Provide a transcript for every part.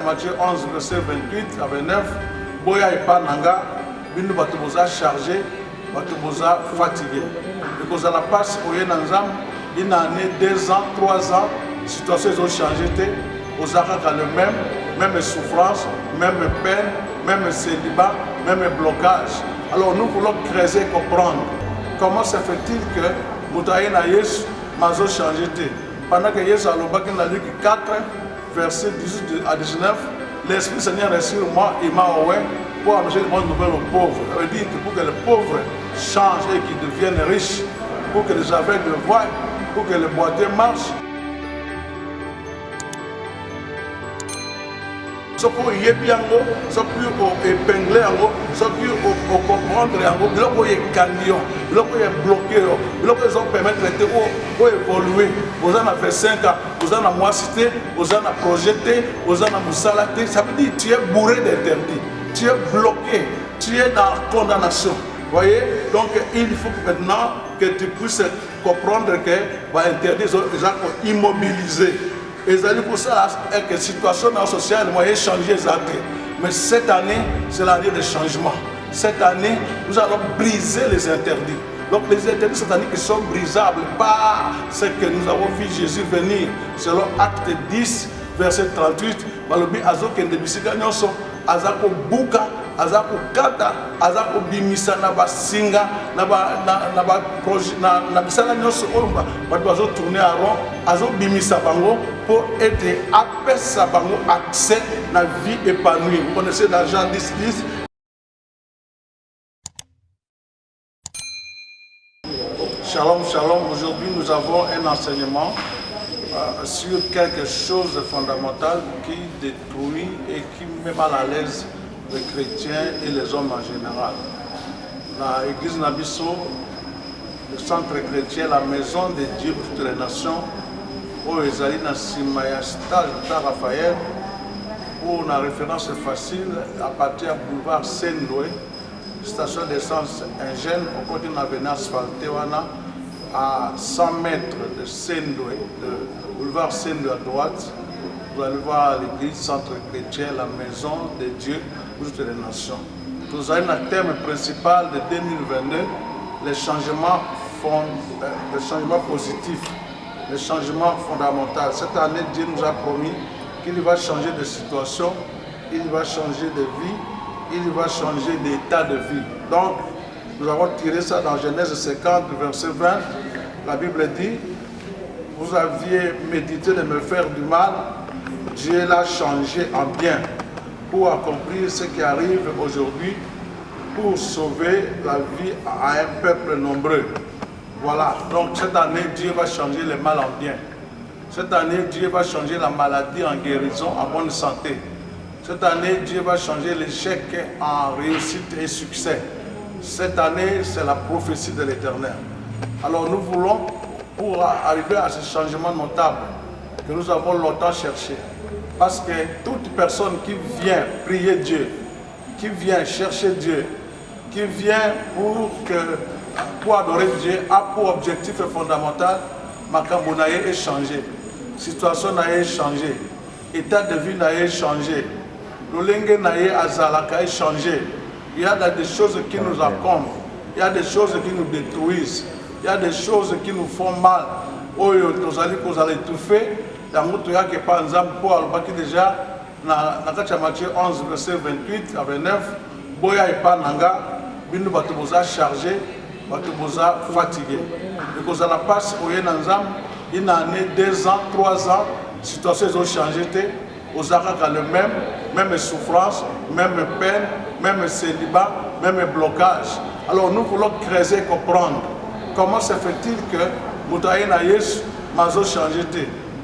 Matthieu 11, verset 28 à 29. Boya et Pananga, bino batuboza chargé, batuboza fatigué. Et que ça la passe au Yenanzam, une année, 2 ans, 3 ans, situation ont changé, aux arcs le même souffrance, même peine, même célibat, même blocage. Alors nous voulons creuser, comprendre comment se fait-il que Moutaïen a Yesu m'a changé. Pendant que Yesu a l'obaki dans Luc 4, verset 18 à 19, l'Esprit Seigneur est sur moi, il m'a envoyé pour annoncer une bonne nouvelle aux pauvres. Ça veut dire que pour que les pauvres changent et qu'ils deviennent riches, pour que les aveugles voient, pour que les boiteux marchent. Ce qu'on y est bien, ce qu'on est épinglé, ce qu'on est comprendre, ce qu'on est gagné, ce qu'on est bloqué, ce qu'on est permettre d'évoluer. Vous en avez fait 5 ans, vous en avez moins cité, vous en avez projeté, vous en avez moussalaté. Ça veut dire que tu es bourré d'interdits, tu es bloqué, tu es dans la condamnation. Vous voyez? Donc il faut maintenant que tu puisses comprendre que l'interdit est immobilisé. Et c'est pour ça que la situation sociale a changé. Mais cette année, c'est l'année de changement. Cette année, nous allons briser les interdits. Donc les interdits cette année qui sont brisables par ce que nous avons vu Jésus venir. Selon Acte 10, verset 38, Balobi Azoke Ndebisika Nyonso, Azako Buka, Azako Kata, Azako Bimisa Naba Singa, Naba Bisana Nyonso Olumba, Bazo tourner à rond, Azo Bimisa Bango pour être apesa Bango accès à la vie épanouie. Vous connaissez dans Jean 10, 10. Shalom, shalom. Aujourd'hui, nous avons un enseignement sur quelque chose de fondamental qui détruit et qui met mal à l'aise les chrétiens et les hommes en général. L'église Nabiso, le centre chrétien, la maison de Dieu pour toutes les nations, où ils allaient dans Simaya stage de Raphaël, pour une référence facile, à partir du boulevard Sendoué, station d'essence Ingène, au côté de l'avenue asphaltée, à 100 mètres de Sendoué, le boulevard Sendoué à droite. Vous allez voir l'église centre chrétien, la maison de Dieu pour toutes les nations. Nous avons un thème principal de 2022, les changements positifs, les changements fondamentaux. Cette année, Dieu nous a promis qu'il va changer de situation, il va changer de vie, il va changer d'état de vie. Donc, nous avons tiré ça dans Genèse 50, verset 20. La Bible dit, vous aviez médité de me faire du mal, Dieu l'a changé en bien pour accomplir ce qui arrive aujourd'hui, pour sauver la vie à un peuple nombreux. Voilà, donc cette année, Dieu va changer le mal en bien. Cette année, Dieu va changer la maladie en guérison, en bonne santé. Cette année, Dieu va changer l'échec en réussite et succès. Cette année, c'est la prophétie de l'Éternel. Alors nous voulons, pour arriver à ce changement notable que nous avons longtemps cherché, parce que toute personne qui vient prier Dieu, qui vient chercher Dieu, qui vient pour adorer Dieu, a pour objectif fondamental, Makambo n'a changé, situation n'a changé, état de vie n'a changé, l'olenge n'a azalaka changé. Il y a des choses qui nous encombrent, il y a des choses qui nous détruisent, il y a des choses qui nous font mal. Oh, nous allons étouffer. Dans notre cas, par exemple, pour Albaki déjà, dans Matthieu 11, verset 28 à 29, Boya et Pananga, Bino Batuboza chargé, Batuboza fatigué. Et que ça la passe au Yenanzam, une année, 2 ans, 3 ans, situation ont changé, aux arcs le même souffrance, même peine, même célibat, même blocage. Alors nous voulons creuser, comprendre comment se fait-il que Moutaïen a Yesu m'a changé.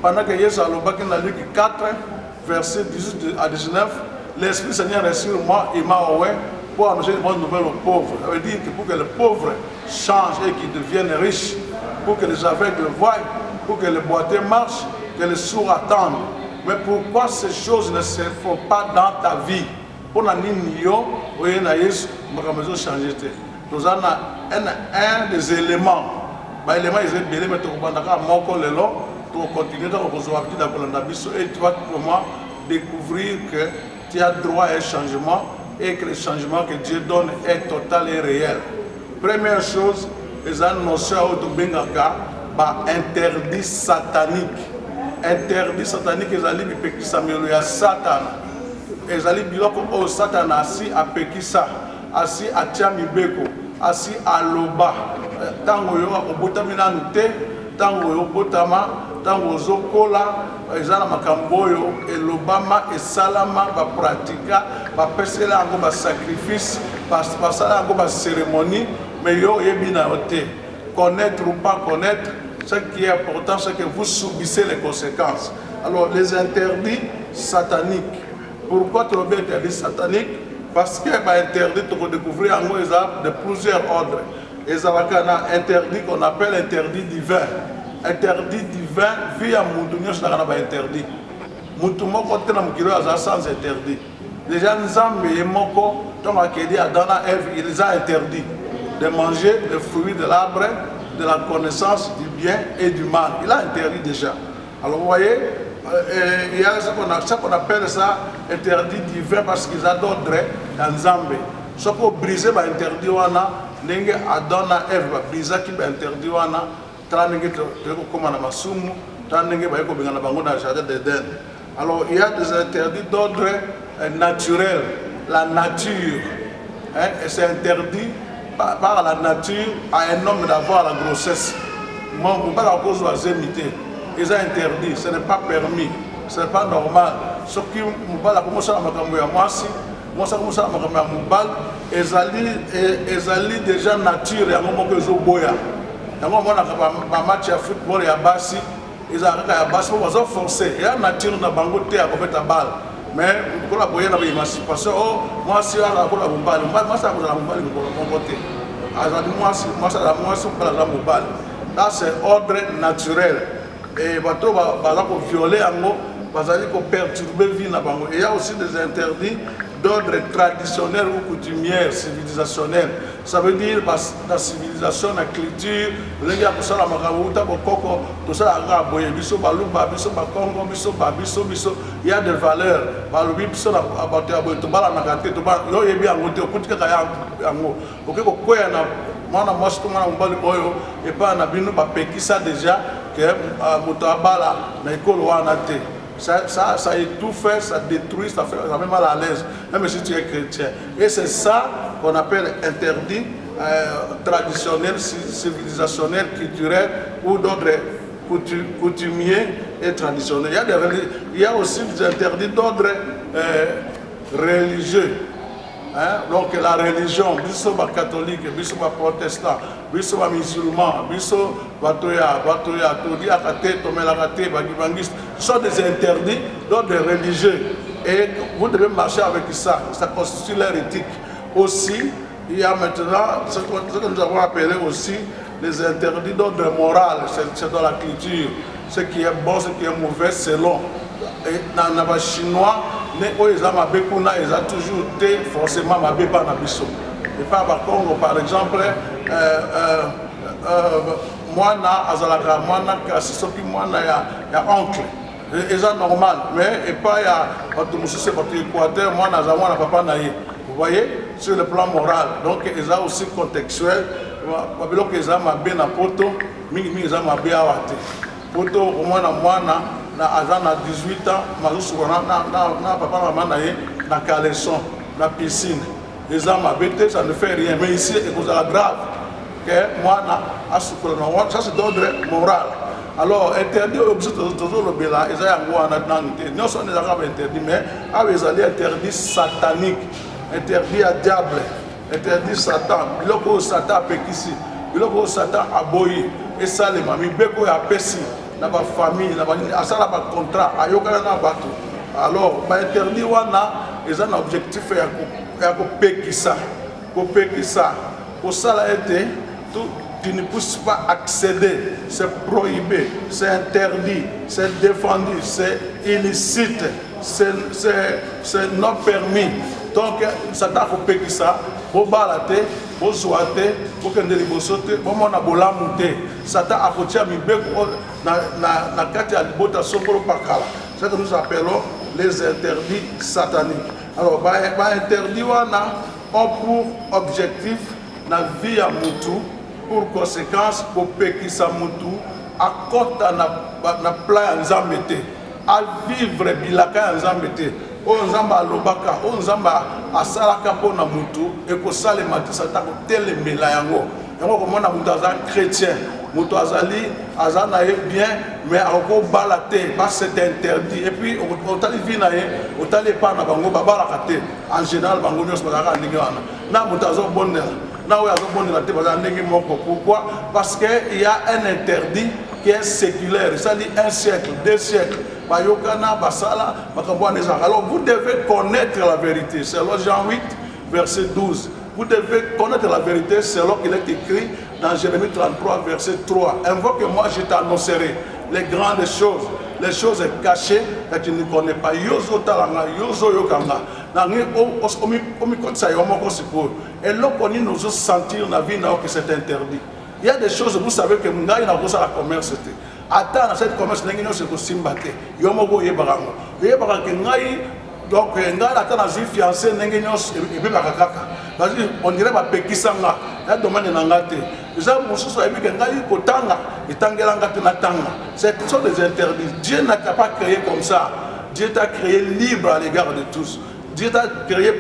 Pendant que Yesu a l'obaki dans Luc 4, verset 18 à 19, l'Esprit Seigneur est sur moi, il m'a envoyé pour annoncer une bonne nouvelle aux pauvres. Ça veut dire que pour que les pauvres changent et qu'ils deviennent riches, pour que les aveugles voient, pour que les boiteux marchent, que les sourds attendent. Mais pourquoi ces choses ne se font pas dans ta vie? Pour que nous changer. Nous avons un des éléments. Les éléments, ils sont bien, mais nous avons continuer à continuer et toi, pour moi, découvrir que tu as droit à un changement et que le changement que Dieu donne est total et réel. Première chose, les notions autobengaka, interdit satanique. Interdit satanique, les alibis pekisa melo ya Satan. Les alibis biloko Satan assis à pekisa, assis à tiamibeko, assis à loba. Tango yo obotami nanu te, tango yo botama, tango zokola, ezana makambo yo elobama esalama ba pratika, ba pesela ngo ba sacrifice, ba sala ngo ba cérémonie, mais yo yebina ote. Connaître ou pas connaître, ce qui est important, c'est que vous subissez les conséquences. Alors les interdits sataniques. Pourquoi tu as interdit satanique? Parce que interdit de découvrir en gros de plusieurs ordres. Et ça va interdit qu'on appelle interdit divin. Interdit divin, via Moudounia, je n'ai interdit. Moutoumo, quand on a mukiro, sans interdit. Déjà, nous avons moko, tant qu'il dit Adam et Ève, il les a interdit de manger le fruit de l'arbre de la connaissance du bien et du mal. Il a interdit déjà. Alors vous voyez, il y a ce qu'on appelle ça interdit divin parce qu'ils adorent dans Zambé. Ce qu'on brise, interdit wana, n'enge Adam et Ève, brise qui interdit wana, tranenge comme na masumu, tranenge ba yeko bengana bango na jardin d'Éden. Alors il y a des interdits d'ordre naturel, la nature, hein, et c'est interdit par la nature à un homme d'avoir la grossesse. Moi, je ne peux pas la cause de zémité. Ils ont interdit, ce n'est pas permis, ce n'est pas normal. Ce qui a commencé à me moi aussi, moi ça commence à me ils allaient déjà nature, il y a un moment que je boya. Il y a un moment où un match de football et à Bassi, ils arrivent à Bassi, ils sont forcés. Il y a une nature dans Bangoté à commettre la balle. Mais pour la boyer, il y a émancipation. Oh, moi, si on a la balle, moi, ça a la balle de mon côté. Moi, ça a la balle. Là, c'est ordre naturel. Et bateau va violer en gros, va perturber la vie. Il y a aussi des interdits d'ordre traditionnel ou coutumier, civilisationnel. Ça veut dire la civilisation, la culture, les gens qui sont là, il y a des valeurs. Ça étouffe, ça détruit, ça met mal à l'aise, même si tu es chrétien. Et c'est ça qu'on appelle interdit traditionnel, civilisationnel, culturel ou d'ordre coutumier et traditionnel. Il y a aussi des interdits d'ordre religieux. Hein? Donc la religion, biso ba catholique, biso ba protestant, biso ba musulman, biso batoya, todi akate, tomela akate, bagibangiste, ce sont des interdits d'ordre religieux. Et vous devez marcher avec ça, ça constitue leur éthique. Aussi, il y a maintenant ce que nous avons appelé aussi les interdits d'ordre moral, c'est dans la culture. Ce qui est bon, ce qui est mauvais, selon. Et dans les Chinois, ils ont toujours été forcément mabé par Nabiso. Et par Congo, par exemple, moi, Azalaka, moi, Kassisoki, moi, il y a oncle. Et c'est normal, mais et pas il y a votre Équateur, moi, Nazamwa, n'a pas naïe. Vous voyez, sur le plan moral. Donc, ils sont aussi contextuels. Ils ont mabé na poto, ils ont mabé à Wate. Poto, au moins, moi, à 18 ans, papa maman na caleçon, na piscine. Les hommes habités, ça ne fait rien. Mais ici, c'est grave. Moi, ça c'est d'ordre moral. Alors, interdit aux le Béla, ils ont non seulement les Arabes interdits, mais ils ont interdit satanique, interdit à diable, interdit Satan. Il y a Satan à Pékissi, il y a Satan à Boyi, et ça, les mamies, Beko et à Pessi. Dans la famille, dans le contrat, alors, interdit, ils ont un objectif de pékissa. Pour ça, tu ne peux pas accéder, c'est prohibé, c'est interdit, c'est défendu, c'est illicite, c'est non permis. Donc, ça t'a fait pékissa. Pour balater, pour zoater, pour que les bossotes, pour mon abola monter. Satan a côté à mi bec na kati à bota sokolo pakala. C'est que nous appelons les interdits sataniques. Alors, interdit ont pour objectif la vie à Moutou, pour conséquence, pour Pekisa Moutou, à côté na plan Nzambete, à vivre bilaka Nzambete, au Nzamba Lobaka, au Nzamba Asalaka Pona Moutou, et que ça les matins, ça t'a tel Melayango. Et moi, comme on a Moutou chrétien, Moutou Azali, Azana est bien, mais encore balaté, parce que c'est interdit. Et puis, au tali vinaye, au tali pas na bango, babalakate, en général, bango nyos bagara nigana. Na Moutou Azor bonne. Pourquoi? Parce qu'il y a un interdit qui est séculaire, ça dit 1 siècle, 2 siècles. Alors vous devez connaître la vérité. C'est Jean 8, verset 12. Vous devez connaître la vérité selon qu'il est écrit dans Jérémie 33, verset 3. Invoque-moi, je t'annoncerai les grandes choses, les choses cachées que tu ne connais pas. Yozo talanga, yozo yokanga. Et là, on nous sentir dans la vie que c'est interdit. Il y a des choses, vous savez que nous avons la commerce. Attends, cette commerce, nous avons ce simbaté. Yomogo yebarango. Yebarango, donc, nous avons un fiancé, on dirait que Pekisanga, un domaine d'angate. Les gens qui sont c'est sont des interdits. Dieu n'a pas créé comme ça. Dieu t'a créé libre à l'égard de tous. Dieu t'a créé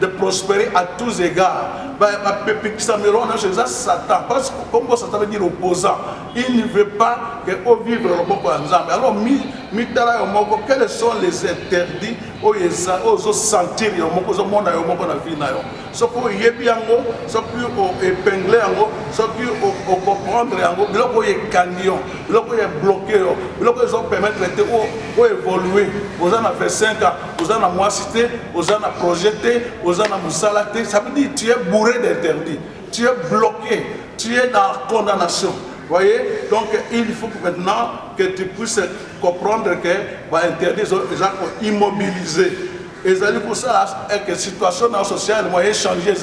de prospérer à tous égards. Satan, parce que comme Satan veut dire opposant, il ne veut pas que au vivre le bon ensemble. Alors, quels sont les interdits aux sentir au monde au vie? Ce qu'on y est bien, ce qu'on épinglé, ce qu'on comprendre, ce qu'on est canyon, ce qu'on est bloqué, ce qu'on permettre d'évoluer. Vous en avez fait 5 ans, vous en avez cité, vous en avez projeté, vous en avez moussalaté. Ça veut dire que tu es bourré d'interdits, tu es bloqué, tu es dans la condamnation. Vous voyez? Donc il faut que maintenant que tu puisses comprendre que l'interdit est immobilisé. Et c'est pour ça que la situation sociale a changé.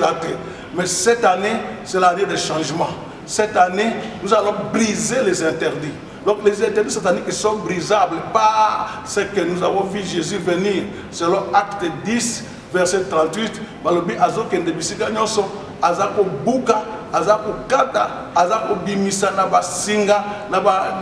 Mais cette année, c'est l'année de changement. Cette année, nous allons briser les interdits. Donc les interdits sataniques sont brisables par ce que nous avons vu Jésus venir. Selon Acte 10, verset 38, Balobi Azoke Ndebisika Nyonso, Azako Buka, Azako Kata, Azako Bimisa Naba Singa, Naba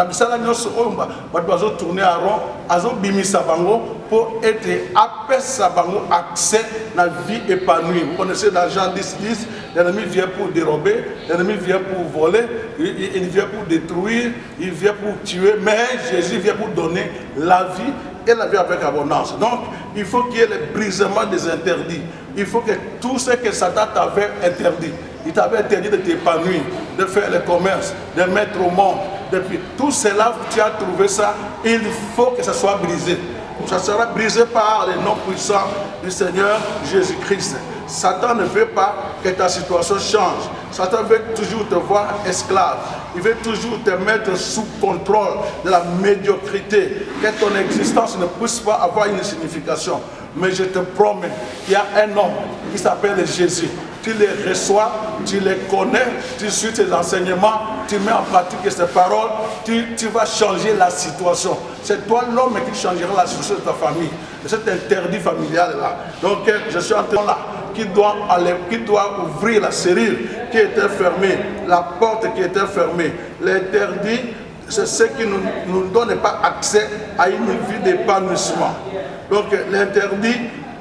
Bisala Nyonso Omba, Bato tourner à rond, Azo Bimisa Bango, pour être apaisé Bango accès à la vie épanouie. Vous connaissez dans Jean 10, 10, l'ennemi vient pour dérober, l'ennemi vient pour voler, il vient pour détruire, il vient pour tuer, mais Jésus vient pour donner la vie et la vie avec abondance. Donc, il faut qu'il y ait le brisement des interdits. Il faut que tout ce que Satan t'avait interdit, il t'avait interdit de t'épanouir, de faire le commerce, de mettre au monde. Depuis tout cela, tu as trouvé ça, il faut que ça soit brisé. Ça sera brisé par les noms puissants du Seigneur Jésus-Christ. Satan ne veut pas que ta situation change. Satan veut toujours te voir esclave. Il veut toujours te mettre sous contrôle de la médiocrité. Que ton existence ne puisse pas avoir une signification. Mais je te promets qu'il y a un homme qui s'appelle Jésus. Tu les reçois, tu les connais, tu suis tes enseignements, tu mets en pratique ces paroles, tu vas changer la situation. C'est toi l'homme qui changera la situation de ta famille, de cet interdit familial là. Donc je suis en train là, qui doit ouvrir la serrure qui était fermée, la porte qui était fermée. L'interdit, c'est ce qui ne nous donne pas accès à une vie d'épanouissement. Donc l'interdit,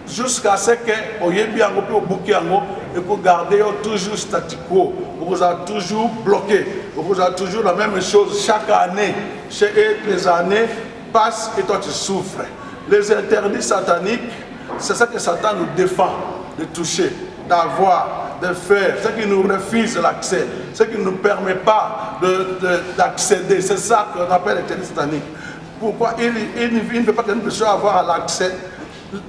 jusqu'à ce que vous ayez bien au bouquet et pour garder toujours statu quo, vous avez toujours bloqué, vous avez toujours la même chose chaque année. Les années passent et toi tu souffres. Les interdits sataniques, c'est ça que Satan nous défend de toucher, d'avoir, de faire, ce qui nous refuse l'accès, ce qui ne nous permet pas d'accéder. C'est ça qu'on appelle l'interdit satanique. Pourquoi il ne veut pas que nous puissions avoir l'accès?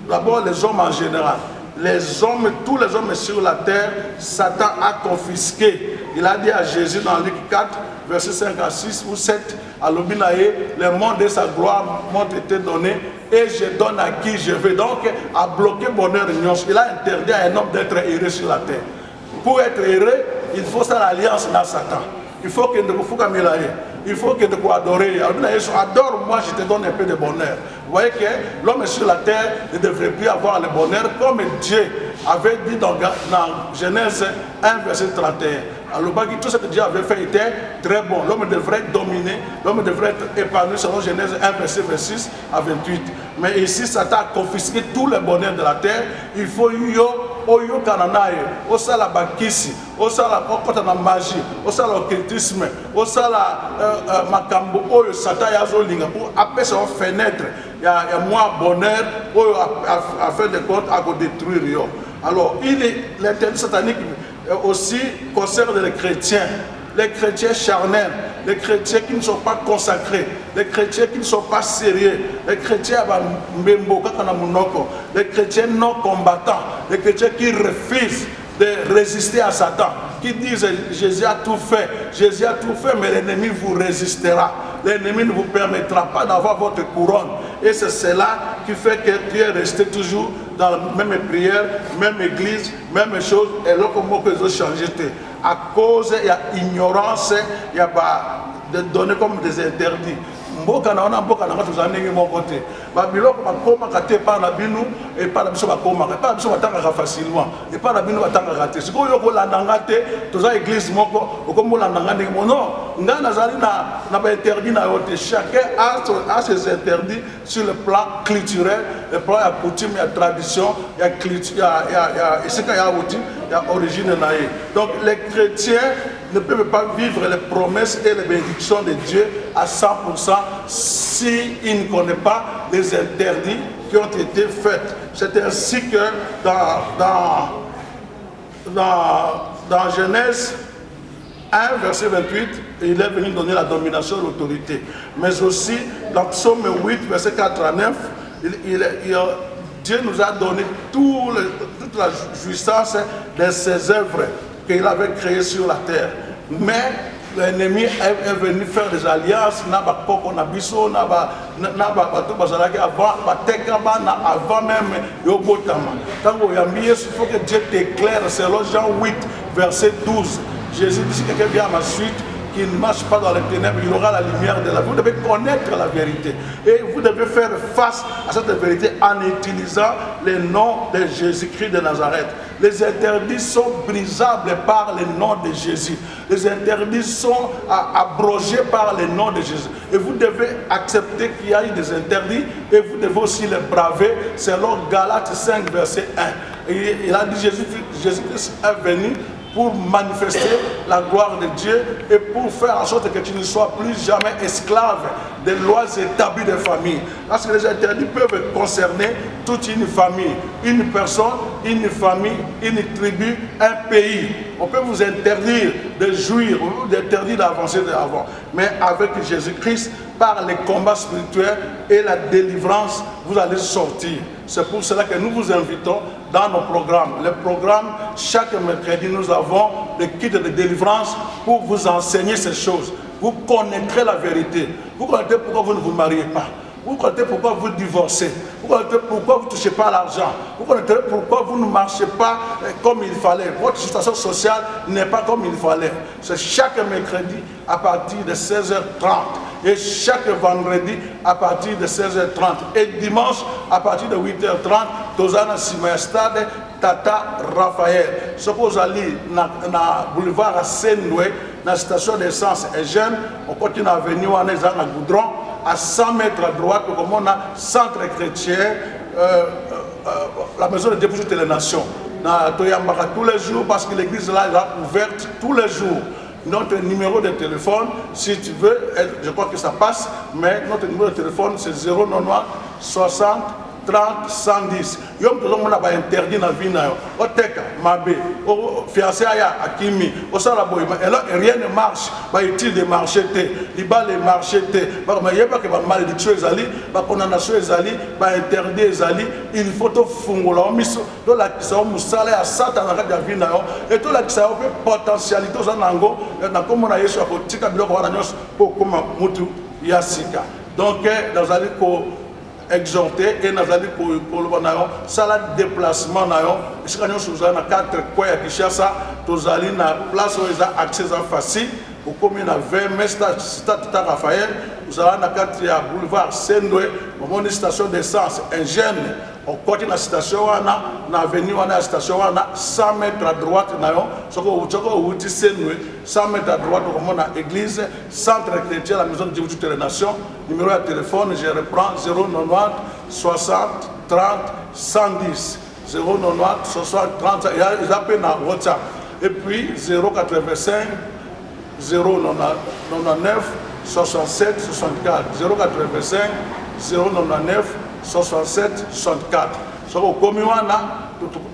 D'abord les hommes en général. Les hommes, tous les hommes sur la terre, Satan a confisqué. Il a dit à Jésus dans Luc 4, versets 5 à 6 ou 7, à l'Obinaïe, le monde et sa gloire m'ont été donnés et je donne à qui je veux. Donc, à bloquer bonheur et union, il a interdit à un homme d'être heureux sur la terre. Pour être heureux, il faut faire l'alliance dans Satan. Il faut que nous fassions il faut que tu adores. Adore-moi, je te donne un peu de bonheur. Vous voyez que l'homme sur la terre ne devrait plus avoir le bonheur comme Dieu avait dit dans Genèse 1, verset 31. Alors, tout ce que Dieu avait fait était très bon. L'homme devrait dominer, l'homme devrait être épanoui selon Genèse 1, verset 26 à 28. Mais ici, Satan a confisqué tout le bonheur de la terre. Il faut oyo kananaye, osala bakisi, osala okota magie, osala occultisme, osala makambo oyo Satan yazolinga pour appeler une fenêtre. Il y a moins bonheur oyo à faire de compte à détruire yo. Alors, l'interdit satanique aussi concerne les chrétiens charnels, les chrétiens qui ne sont pas consacrés, les chrétiens qui ne sont pas sérieux, les chrétiens les chrétiens non combattants, les chrétiens qui refusent de résister à Satan, qui disent Jésus a tout fait, mais l'ennemi vous résistera. L'ennemi ne vous permettra pas d'avoir votre couronne. Et c'est cela qui fait que tu es resté toujours dans la même prière, même église, même chose. Et là, comment que ils ont changé? À cause, il y a ignorance, il y a des données comme des interdits. Mboka na wana mboka na ngatu zanenge moko te ba biloko bakoma kate pa na binu et pa na biso bakoma pa biso batanga facilement et pa na binu batanga raté siko yo ko landanga te toza église moko okombo landanga ndenge mono nga nazali na ba interdit na yote. Chacun a ses interdits sur le plan culturel, le plan ya coutume, ya tradition, ya culture, ya esika ya outil, ya origine na ye. Donc les chrétiens ne peuvent pas vivre les promesses et les bénédictions de Dieu à 100% s'ils ne connaissent pas les interdits qui ont été faits. C'est ainsi que dans Genèse 1, verset 28, il est venu donner la domination et l'autorité. Mais aussi, dans Psaume 8, verset 4 à 9, Dieu nous a donné toute la jouissance de ses œuvres qu'il avait créées sur la terre. Mais l'ennemi est venu faire des alliances, avant même Yogotama. Il faut que Dieu t'éclaire, selon Jean 8, verset 12. Jésus dit, si quelqu'un vient à ma suite, qui ne marche pas dans les ténèbres, il aura la lumière de la vie. Vous devez connaître la vérité. Et vous devez faire face à cette vérité en utilisant le nom de Jésus-Christ de Nazareth. Les interdits sont brisables par le nom de Jésus. Les interdits sont abrogés par le nom de Jésus. Et vous devez accepter qu'il y a eu des interdits et vous devez aussi les braver selon Galates 5, verset 1. Et il a dit Jésus-Christ est venu pour manifester la gloire de Dieu et pour faire en sorte que tu ne sois plus jamais esclave des lois établies de famille. Parce que les interdits peuvent concerner toute une famille, une personne, une famille, une tribu, un pays. On peut vous interdire de jouir, on peut vous interdire d'avancer de l'avant. Mais avec Jésus-Christ, par les combats spirituels et la délivrance, vous allez sortir. C'est pour cela que nous vous invitons dans nos programmes. Les programmes, chaque mercredi, nous avons des kits de délivrance pour vous enseigner ces choses. Vous connaîtrez la vérité. Vous connaîtrez pourquoi vous ne vous mariez pas. Vous connaîtrez pourquoi vous divorcez. Vous connaîtrez pourquoi vous ne touchez pas l'argent. Vous connaîtrez pourquoi vous ne marchez pas comme il fallait. Votre situation sociale n'est pas comme il fallait. C'est chaque mercredi à partir de 16h30. Et chaque vendredi à partir de 16h30. Et dimanche à partir de 8h30, Tozana Simaya Stade, Tata Raphaël. Ce que vous allez dans le boulevard à Senoué, dans la station d'essence et jeune, on continue à venir à Goudron. À 100 mètres à droite, comme on a centre chrétien, la maison de Dieu pour toutes les nations. Tous les jours, parce que l'église là est ouverte tous les jours. Notre numéro de téléphone, si tu veux, je crois que ça passe, mais notre numéro de téléphone c'est 090 60 30 110. Yom tout le monde a interdit dans la vie. Oteka, Mabé, fiancé à Akimi, au Salaboy, et là rien ne marche. Il de marcher, il bat les marchés, il n'y a pas que la malédiction est allée, la condamnation est allée, l'interdit est allé, il faut tout fungola, tout la qui s'est moussale à Satan dans la vie, et tout la qui s'est potentialité aux anango, comme on a eu sur le petit cabinet pour comme Moutou Yassika. Donc, dans la exhorté et nous allons pour le salle déplacement si nous avons 4 coins à Kinshasa, nous allons na place où ils ont accès facile au commune à 20 mai, stade Raphaël, nous allons à 4 boulevard Sendoué, au moment de station d'essence, Ingène, on continue la station, on a venu à la station, 100 mètres à droite, on a 100 mètres à droite, on a l'église, centre chrétien, la maison de Dieu de toutes les nations, numéro de téléphone, je reprends 090 60 30 110. 090 60 30, ils appellent dans WhatsApp. Et puis 085 099 67 64. 085 099 67 64. So, au commun, on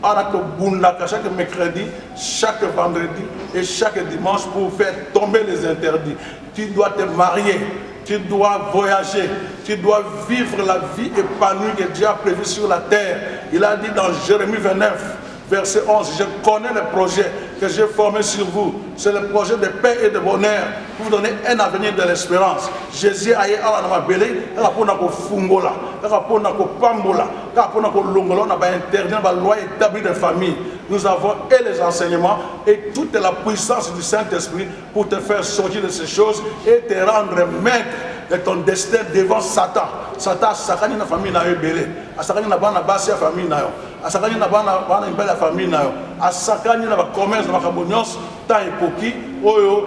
a chaque mercredi, chaque vendredi et chaque dimanche pour faire tomber les interdits. Tu dois te marier, tu dois voyager, tu dois vivre la vie épanouie que Dieu a prévue sur la terre. Il a dit dans Jérémie 29, verset 11, je connais le projet que j'ai formé sur vous. C'est le projet de paix et de bonheur pour vous donner un avenir de l'espérance. Jésus a dit à la belé, il a pour nous fungola, il a pour nous pambola, il a pour nous longola, on a interdit la loi établie de famille. Nous avons et les enseignements et toute la puissance du Saint-Esprit pour te faire sortir de ces choses et te rendre maître de ton destin devant Satan. Satan, sakani na famille na belé, sakani na bana basi ya famille na yo, sakani na bana belle famille na yo, sakani na ba commerce na kabonyos, tant époque oyo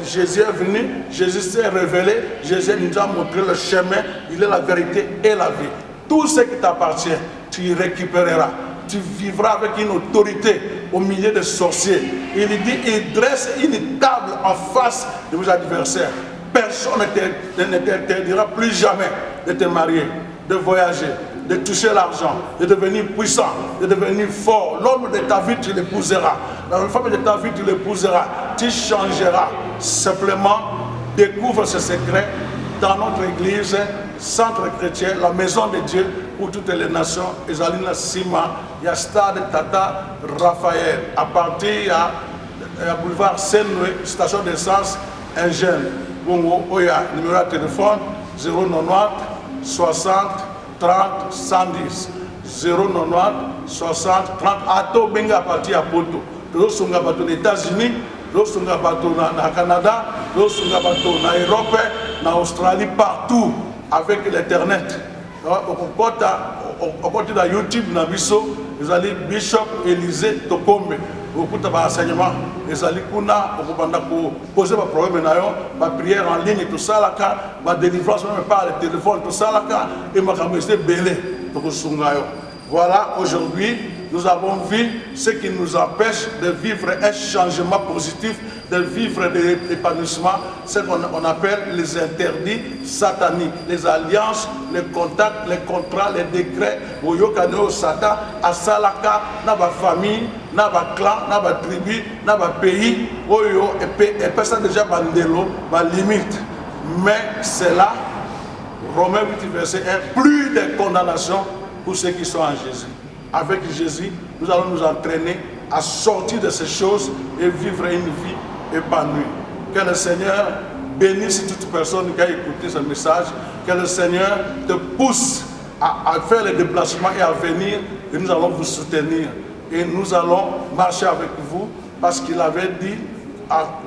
Jésus est venu, Jésus s'est révélé, Jésus nous a montré le chemin, il est la vérité et la vie. Tout ce qui t'appartient, tu récupéreras. Tu vivras avec une autorité au milieu des sorciers. Il dit, il dresse une table en face de vos adversaires. Personne ne t'interdira plus jamais de te marier, de voyager, de toucher l'argent, de devenir puissant, de devenir fort. L'homme de ta vie, tu l'épouseras. La femme de ta vie, tu l'épouseras. Tu changeras. Simplement, découvre ce secret dans notre église, centre chrétien, la maison de Dieu pour toutes les nations. Ezalina Sima, il y a stade Tata Raphaël. À partir de boulevard Senoué, station d'essence, Ingène. Bongo, Oya, numéro de téléphone 090 60 30 110. 090 60 30. Ato Benga à partir à Poto. Nous sommes aux États-Unis, nous sommes au Canada, nous sommes en Europe, en Australie, partout avec l'Internet. On continue dans YouTube, vous allez Bishop Élisée Tokombe. Beaucoup de enseignements, les alikuna, on poser des problèmes, ma prière en ligne, tout ça, ma délivrance, même par le téléphone, tout ça, et ma caméra belé. Voilà, aujourd'hui, nous avons vu ce qui nous empêche de vivre un changement positif, de vivre de l'épanouissement, ce qu'on appelle les interdits sataniques, les alliances, les contacts, les contrats, les décrets, Oyokano Satan, Asalaka, Naba famille, Naba clan, Naba tribu, Naba pays, Oyo, et personne déjà bandelo, ma limite. Mais c'est là, Romains 8, verset 1, plus de condamnation pour ceux qui sont en Jésus. Avec Jésus, nous allons nous entraîner à sortir de ces choses et vivre une vie épanouie. Que le Seigneur bénisse toute personne qui a écouté ce message. Que le Seigneur te pousse à faire les déplacements et à venir. Et nous allons vous soutenir. Et nous allons marcher avec vous parce qu'il avait dit,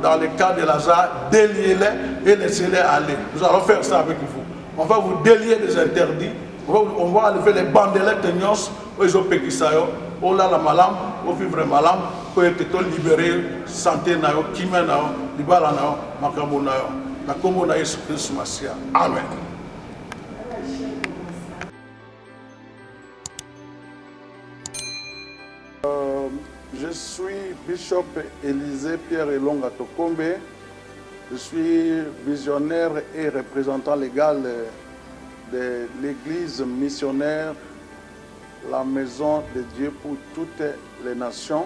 dans le cas de Lazare, déliez-les et laissez-les aller. Nous allons faire ça avec vous. On va vous délier des interdits. On va enlever les bandelettes de Nyos, ils ont péqué ça, on a la malam, on vivre malam, pour être libéré, santé, kimé, libala, makabo, la combo na Yesu Christ Masia. Amen. Je suis Bishop Élisée Pierre Elonga Tokombe. Je suis visionnaire et représentant légal de l'église missionnaire, la maison de Dieu pour toutes les nations,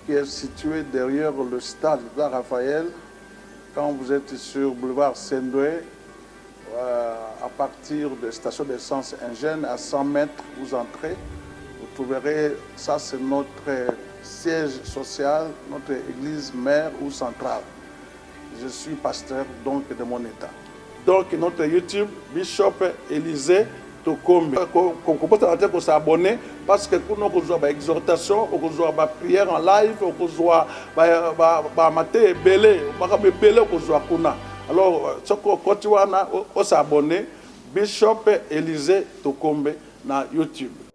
qui est située derrière le stade de Raphaël. Quand vous êtes sur boulevard Sendoué, à partir de la station d'essence Ingène, à 100 mètres, vous entrez, vous trouverez, ça c'est notre siège social, notre église mère ou centrale. Je suis pasteur donc de mon état. Donc notre YouTube, Bishop Élisée Tokombe. Qu'on s'abonner parce que nous avons une exhortation, nous avons une prière en live, nous avons maté belé, alors ce qu'on continue à s'abonner, Bishop Élisée Tokombe na YouTube.